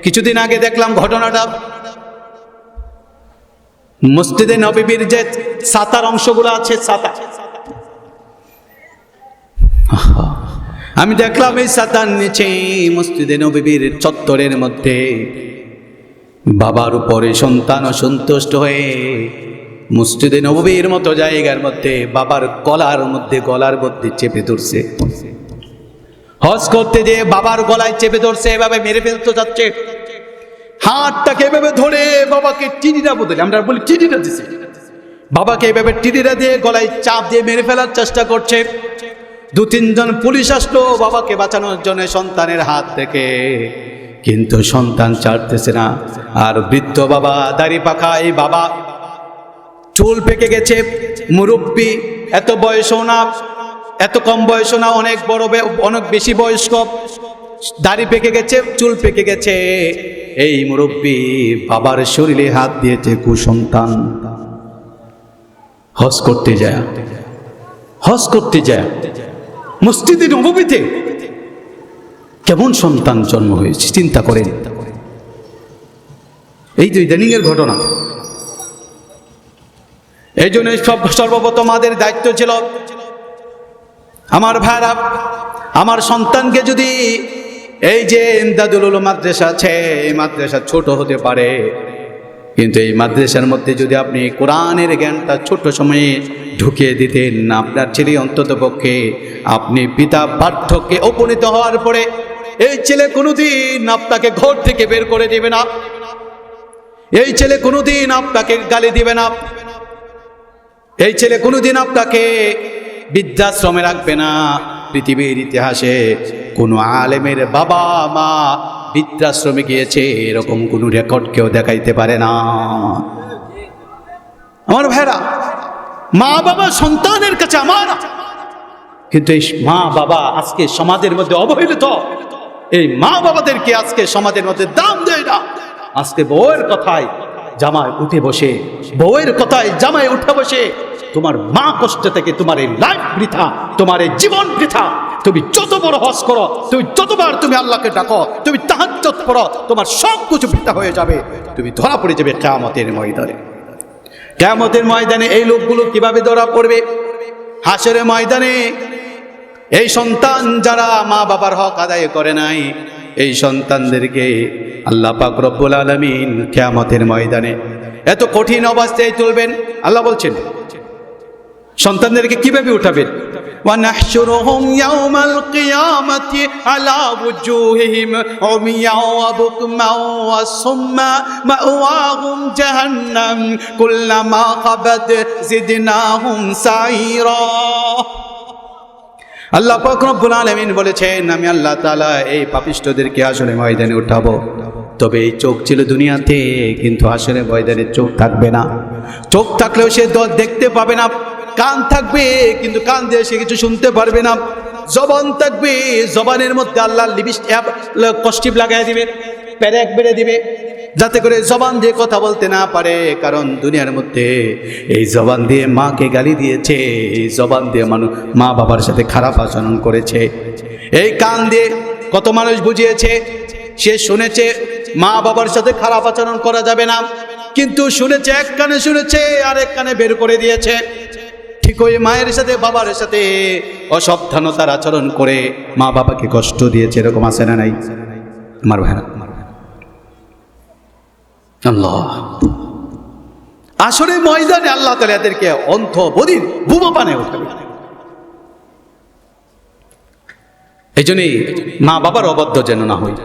কিছুদিন আগে দেখলাম ঘটনাটা, মসজিদে নববীর যে ছাতার অংশগুলো আছে, ছাতা, আমি দেখলাম এই ছাতার নিচে মসজিদে নববীর চত্বরের মধ্যে বাবার উপরে সন্তান অসন্তুষ্ট হয়ে মসজিদে নববীর মতো জায়গার মধ্যে বাবার গলার মধ্যে চেপে ধরছে। হজ করতে যে বাবার গলায় চেপে ধরছে, এভাবে মেরে ফেলতে যাচ্ছে, হাতটাকে এভাবে ধরে বাবাকে টিডিটা বদলে, আমরা বলি টিডিটা দিছে, বাবাকে এভাবে টিডিটা দিয়ে গলায় চাপ দিয়ে মেরে ফেলার চেষ্টা করছে। 2-3 জন পুলিশ আসলো বাবাকে বাঁচানোর জন্য সন্তানের হাত থেকে, কিন্তু সন্তান ছাড়তেছে না। আর বৃদ্ধ বাবা, দাড়ি পাকা এই বাবা, চুল পেকে গেছে, মুরব্বী, এত বয়সও না, এত কম বয়সও না, অনেক বড়, অনেক বেশি বয়স্ক, দাড়ি পেকে গেছে, চুল পেকে গেছে। এই মুরব্বী বাবার শরীরে হাত দিয়েছে কুসন্তান। হজ করতে যায় মসজিদে নববীতে কেমন সন্তান জন্ম হয়েছে চিন্তা করেন। এই তো ইদানিংয়ের ঘটনা। এই জন্য সর্বপ্রথম আমাদের দায়িত্ব ছিল, আমার ভাইরা, আমার সন্তানকে যদি এই যে ইমদাদুল উলুম মাদ্রাসা আছে, এই মাদ্রাসা ছোট হতে পারে, কিন্তু এই মাদ্রাসার মধ্যে যদি আপনি কোরআনের জ্ঞানটা ছোট সময়ে ঢুকিয়ে দিতেন, আপনার ছেলে অন্তত পক্ষে আপনি পিতা বার্ধক্যে উপনীত হওয়ার পরে এই ছেলে কোনোদিন আপনাকে ঘর থেকে বের করে দিবে না, এই ছেলে কোনোদিন আপনাকে গালি দিবে না, এই ছেলে কোনোদিন আপনাকে বৃদ্ধাশ্রমে রাখবে না। পৃথিবীর ইতিহাসে কোনো আলেমের বাবা মা বৃদ্ধাশ্রমে গিয়েছে এরকম কোনো রেকর্ড কেউ দেখাইতে পারে না। আমার ভাইরা, মা বাবা সন্তানের কাছে আমার, কিন্তু এই মা বাবা আজকে সমাজের মধ্যে অবহেলিত। এই মা বাবাদেরকে আজকে সমাজের মধ্যে দাম দেয় না। আজকে বউয়ের কথায় জামায় উঠে বসে, বউয়ের কথায় জামায় উঠে বসে তোমার মা কষ্ট থেকে তোমার এই লাইফ বৃথা, তোমার এই জীবন বৃথা। তুমি যত বড় হজ করো, তুমি যতবার তুমি আল্লাহকে ডাকো, তুমি তাহাজ্জুদ পড়ো, তোমার সব কিছু বৃথা হয়ে যাবে। তুমি ধরা পড়ে যাবে কিয়ামতের ময়দানে। কিয়ামতের ময়দানে এই লোকগুলো কিভাবে ধরা পড়বে? হাসরের ময়দানে এই সন্তান যারা মা বাবার হক আদায় করে নাই, এই সন্তানদেরকে আল্লাহ পাক রব্বুল আলামিন কিয়ামতের ময়দানে এত কঠিন অবস্থায় তুলবেন। আল্লাহ বলছেন সন্তানদেরকে কিভাবে উঠাবেন? وَنَحْشُرُهُمْ يَوْمَ الْقِيَامَةِ عَلَى وُجُوهِهِمْ عُمْيًا وَبُكْمًا وَصُمًّا مَأْوَاهُمْ جَهَنَّمُ كُلَّمَا خَبَتْ زِدْنَاهُمْ سَعِيرًا। আল্লাহ পাক রব্বুল আলামিন বলেছেন, আমি আল্লাহ তাআলা এই পাপিষ্ঠদেরকে আসলে ময়দানে উঠাবো। তবে এই চোখ ছিল দুনিয়াতে, কিন্তু আসলে ময়দানে চোখ থাকবে না। চোখ থাকলেও সে দেখতে পাবে না। কান থাকবে, কিন্তু কান দিয়ে সে কিছু শুনতে পারবে না। জবান থাকবে, জবানের মধ্যে আল্লাহ কষ্টিপ লাগাই দিবে, প্যারেক বেড়ে দিবে, যাতে করে জবান দিয়ে কথা বলতে না পারে। কারণ দুনিয়ার মধ্যে এই জবান দিয়ে মাকে গালি দিয়েছে, এই জবান দিয়ে মানুষ মা বাবার সাথে খারাপ আচরণ করেছে। এই কান দিয়ে কত মানুষ বুঝিয়েছে, সে শুনেছে মা বাবার সাথে খারাপ আচরণ করা যাবে না, কিন্তু শুনেছে, এক কানে শুনেছে আর এক কানে বের করে দিয়েছে। ঠিক ওই মায়ের সাথে বাবার সাথে অসাবধানতার আচরণ করে মা বাবাকে কষ্ট দিয়েছে। এরকম আছে না নাই আমার ভাইরা? আল্লাহ আসলে ময়দানে আল্লাহ তাআলা এদেরকে অন্ধ বধির বুবা বানায় উঠাবে। এই জন্যই মা বাবার অবাধ্য যেন না হয়।